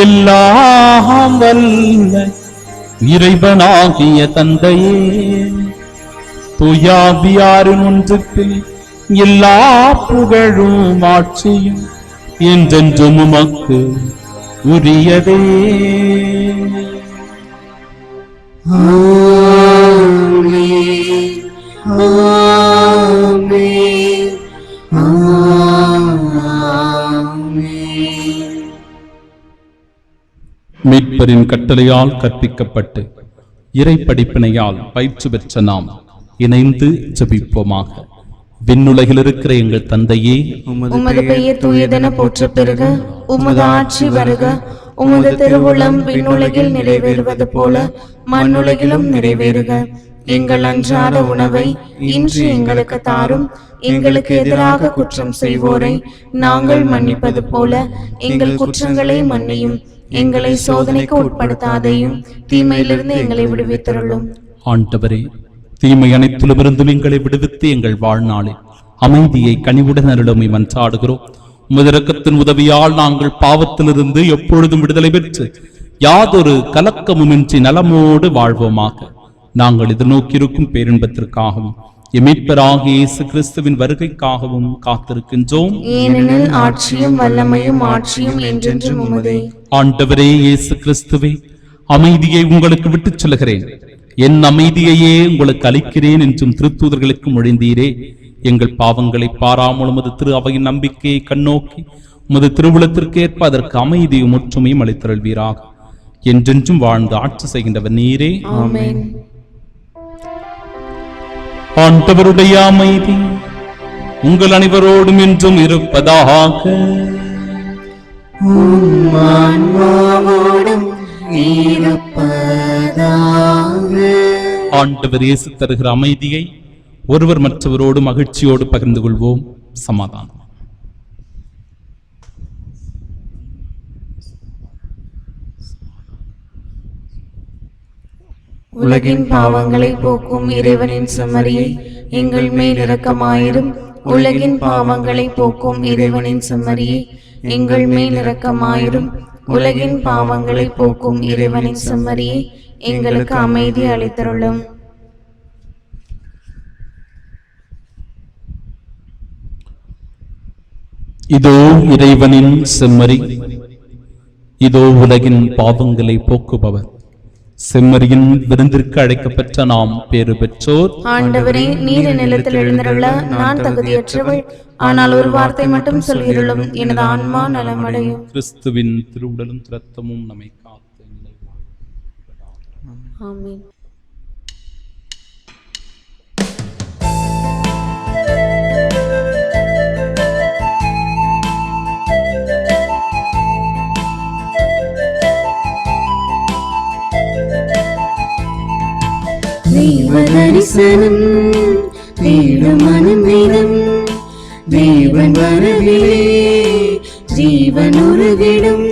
எல்லாம் வல்ல இறைவனாகிய தந்தையே, தூயாவியாரின் ஒன்றுப்பில் எல்லா புகழும் ஆட்சியும் என்றென்றும் உமக்கு உரியதே. ஆமென், ஆமென், ஆமென். மீட்பரின் கட்டளையால் கற்பிக்கப்பட்டு இறை படிப்பினையால் பயிற்சி பெற்ற நாம் இணைந்து ஜெபிப்போமாக. விண்ணுலகில் இருக்கிற எங்கள் தந்தையே, உமது பெயர் தூயதென போற்றப் பெறுக, உமது ஆட்சி வருக, உமது திருவுளம் விண்ணுலகில் நிறைவேறுவது போல மண்ணுலகிலும் நிறைவேறுக. எங்கள் அன்றாட உணவை இன்று எங்களுக்கு தாரும், எங்களுக்கு எதிராக குற்றம் செய்வோரை நாங்கள் மன்னிப்பது போல எங்கள் குற்றங்களை மன்னியும், எங்களை சோதனைக்கு உட்படுத்தாதையும் தீமையிலிருந்து எங்களை விடுவித்தருளும். ஆண்டவரே, தீமை அனைத்திலும் இருந்தும் எங்களை விடுவித்து எங்கள் வாழ்நாளில் அமைதியை கனிவுடன் அருளுமை மன்றாடுகிறோம். உமது இரக்கத்தின் உதவியால் நாங்கள் பாவத்திலிருந்து எப்பொழுதும் விடுதலை பெற்று யாதொரு கலக்கமுமின்றி நலமோடு வாழ்வோமாக. நாங்கள் எதிர்நோக்கியிருக்கும் பேரின்பத்திற்காகவும் மீட்பராகிய இயேசு கிறிஸ்துவின் வருகைக்காகவும் காத்திருக்கின்றோம். ஏனெனில் ஆட்சியும் வல்லமையும் ஆட்சியும் என்றென்றும் உமதே. ஆண்டவரே இயேசு கிறிஸ்துவே, அமைதியை உங்களுக்கு விட்டுச் செல்கிறேன், என் அமைதியையே உங்களுக்கு அளிக்கிறேன் என்றும் திருத்தூதர்களுக்கு மொழிந்தீரே. எங்கள் பாவங்களை பாராமல் உமது திரு அவையின் நம்பிக்கையை கண்ணோக்கி உமது திருவுளத்திற்கு ஏற்ப அதற்கு அமைதியும் ஒற்றுமையும் அளித்தருள்வீராக. என்றென்றும் வாழ்ந்து ஆட்சி செய்கின்றவர் நீரே. ஆமென். ஆண்டவருடைய அமைதி உங்கள் அனைவரோடும் என்றும் இருப்பதாக. ஆன்மாவோடும் இருப்பதாக. ஆண்டவர் இயேசு தருகிற அமைதியை ஒருவர் மற்றவரோடு மகிழ்ச்சியோடு பகிர்ந்து கொள்வோம். சமாதானம். உலகின் பாவங்களை போக்கும் இறைவனின் செம்மறியை எங்கள் மேல் இரக்கமாயிரும். உலகின் பாவங்களை போக்கும் இறைவனின் செம்மறியை எங்கள் மேல் இரக்கமாயிரும். உலகின் பாவங்களை போக்கும் இறைவனின் செம்மறியை எங்களுக்கு அமைதி அளித்தருளும். இதோ இறைவனின் செம்மறி, இதோ உலகின் பாவங்களை போக்குபவர். செம்மறியின் விருந்திற்கு அழைக்கப்பட்ட நாம் பேறு பெற்றோர். ஆண்டவரே, நீர் நிலத்தில் எழுந்தருள நான் தகுதியற்றவள். ஆனால் ஒரு வார்த்தை மட்டும் சொல்லிருளும், எனது ஆன்மா நலமடையும். கிறிஸ்துவின் திருவுடலும் இரத்தமும் நம்மை காத்து. ஆமென். தெய்வ தரிசனம் தேடும் மனம் வேதம். தேவன் வரவிலே ஜீவன் உருகிடும்.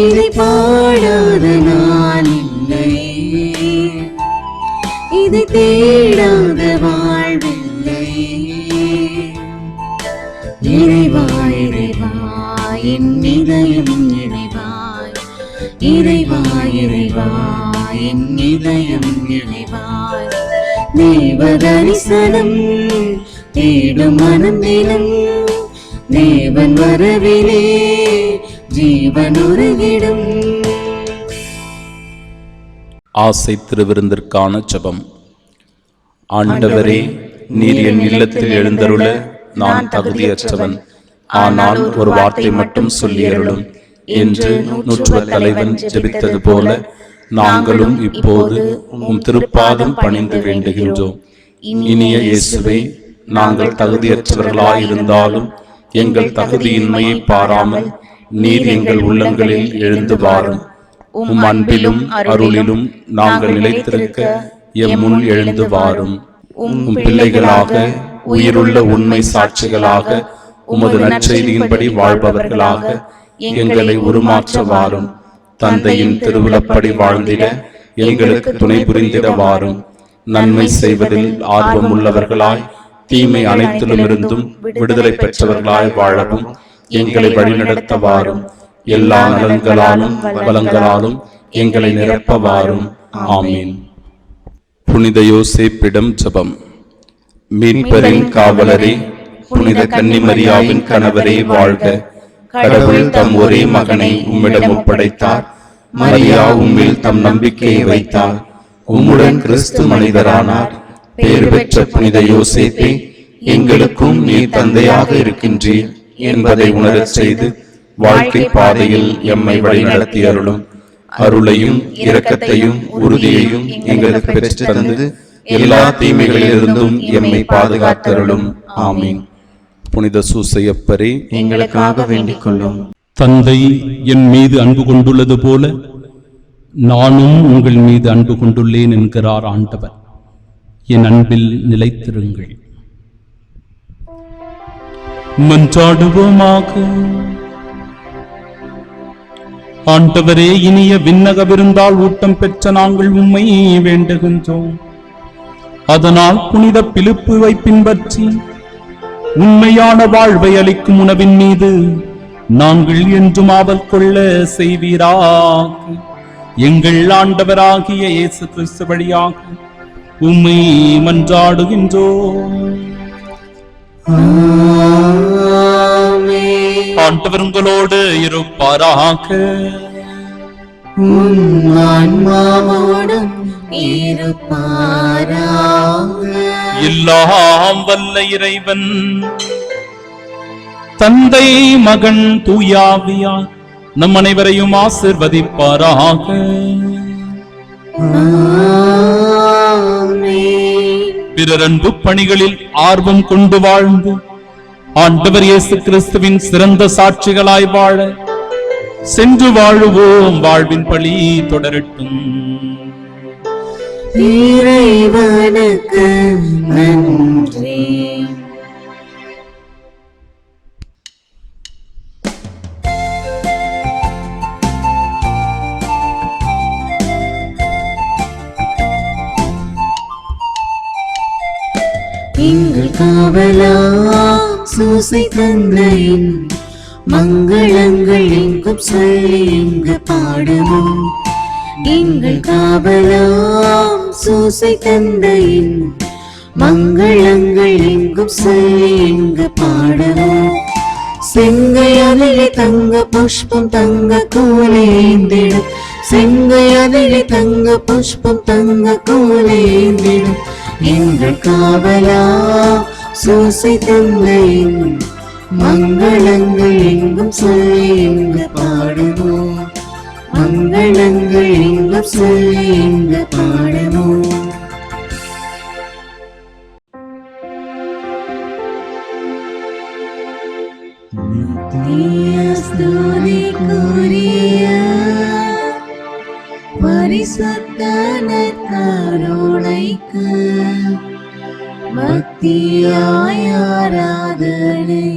இதை பாடாத நாள் இல்லை, இதை தேடாத வாழ்வில்லை. இறைவாய் இறைவாய் என் இதயம் இறைவாய். இறைவாய் இறைவாய் என் இதயம் இறைவாய். தேவ தரிசனம் தேடும் மனம் தினம். தேவன் வரவிலே ஜீவன் உருகிடும். ஆசை திருவிருந்திற்கான ஜெபம். ஆண்டவரே, நீர் என் இல்லத்தில் எழுந்தருள நான் தகுதியற்றவன். ஆனால் ஒரு வார்த்தை மட்டும் சொல்லியருளும் என்று நூற்றுவ தலைவன் ஜெபித்தது போல நாங்களும் இப்போது உம் திருப்பாதம் பணிந்து வேண்டுகின்றோம். இனிய இயேசுவே, நாங்கள் தகுதியற்றவர்களாயிருந்தாலும் எங்கள் தகுதியின்மையை பாராமல் நீர் எங்கள் உள்ளங்களில் எழுந்து வாரும். உம் அன்பிலும் அருளிலும் நாங்கள் நிலைத்திருக்க எம் முன் எழுந்து வாரும். உம் பிள்ளைகளாக, உயிருள்ள உண்மை சாட்சிகளாக, உமது நற்செய்தியின்படி வாழ்பவர்களாக எங்களை உருமாற்ற வாரும். தந்தையின் திருவிழப்படி வாழ்ந்திட எங்களுக்கு துணை புரிந்திட வாரும். நன்மை செய்வதில் ஆர்வம் உள்ளவர்களாய், தீமை அனைத்திலுமிருந்தும் விடுதலை பெற்றவர்களாய் வாழவும் எங்களை வழிநடத்த வாரும். எல்லா நலன்களாலும் வளங்களாலும் எங்களை நிரப்ப வாரும். ஆமீன். புனித யோசேப்பிடம் ஜெபம். மீட்பரின் காவலரே, புனித கன்னிமரியாவின் கணவரே வாழ்க. கடவுள் தம் ஒரே மகனை உம்மிடம் ஒப்படைத்தார். மரியா உம்மில் தம் நம்பிக்கையை வைத்தார். உம்முடன் கிறிஸ்து மனிதரானார். பேறு பெற்ற புனித யோசேப்பே, எங்களுக்கும் நீர் தந்தையாக இருக்கின்றீர் என்பதை உணரச் செய்து வாழ்க்கை பாதையில் எம்மை வழிநடத்தி அருளும். அருளையும் இரக்கத்தையும் உறுதியையும் எங்களுக்கு பெற்று தந்து எல்லா தீமைகளிலிருந்தும் எம்மை பாதுகாத்தருளும். ஆமீன். புனித சூசையப்பரே, எங்களுக்காக வேண்டிக் கொள்ளும். தந்தை என் மீது அன்பு கொண்டுள்ளது போல நானும் உங்கள் மீது அன்பு கொண்டுள்ளேன் என்கிறார் ஆண்டவர். என் அன்பில் நிலைத்திருங்கள். மன்றாடுவோமாக. ஆண்டவரே, இனிய விண்ணக விருந்தால் ஊட்டம் பெற்ற நாங்கள் உம்மை வேண்டுகின்றோம். அதனால் புனித பிலிப்புவை பின்பற்றி உண்மையான வாழ்வை அளிக்கும் உணவின் மீது நாங்கள் என்றும் ஆவல் கொள்ள செய்வீராக. எங்கள் ஆண்டவராகிய இயேசு கிறிஸ்து வழியாக உம்மை மன்றாடுகின்றோம். ஆண்டவர் உங்களோடு இருப்பாராக. ஆன்மாவோடும் இருப்பாராக. எல்லாம் வல்ல இறைவன் தந்தை, மகன், தூயாவியார் நம் அனைவரையும் ஆசிர்வதிப்பாராக. பிறர் அன்பு பணிகளில் ஆர்வம் கொண்டு வாழ்ந்து ஆண்டவர் இயேசு கிறிஸ்துவின் சிறந்த சாட்சிகளாய் வாழ சென்று வாழுவோம். வாழ்வின் பழி தொடரட்டும். இறைவனுக்கு நன்றி. எங்கள் காவலா சூசை தந்தையின் மங்களங்கள் எங்கும் சொல்லி எங்கு பாடுவோம். எங்கள் காவலாம் சூசை தந்தையின் மங்களங்கள் எங்கும் சொல்லி எங்கு பாடுவோம். செங்கை அதிலே தங்க புஷ்பம் தங்க கூலேந்திடும். செங்கை அதிலே தங்க புஷ்பம் தங்க கூலேந்திடும். எங்கள் காவலா சூசை தந்தையின் மங்களங்கள் எங்கும் சொல்லி எங்கு பாடுவோம். மங்களங்கள் எங்கும் சொல்லி எங்கு பாடுவோம். ஸ்துதிக்குரிய பரிசுத்த நற்கருணைக்கு பக்தியாய் ஆராதனை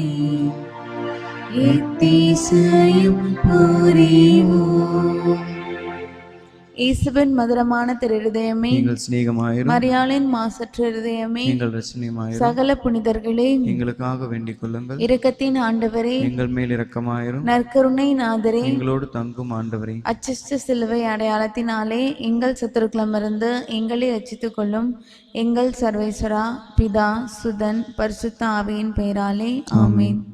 எத்திசையும் புரிவோம். இயேசுவின் மதுரமான திருஹதயமே, எங்கள் சிநேகமாயிரும். மரியாளின் மாசற்ற இருதயமே, எங்கள் ரட்சணியமாயிரும். சகல புனிதர்களே, எங்களுக்காக வேண்டிக் கொள்ளுங்கள். இரக்கத்தின் ஆண்டவரே, எங்கள் மேல் இரக்கமாயிரும். நற்கருணை நாதரே, எங்களோடு தங்கும் ஆண்டவரே, அச்சிஷ்ட சிலுவை அடையாளத்தினாலே எங்கள் சத்துருக்களமிருந்து எங்களை ரட்சித்துக் கொள்ளும். எங்கள் சர்வேஸ்வரா, பிதா, சுதன், பரிசுத்த ஆவியின் பெயராலே ஆமென்.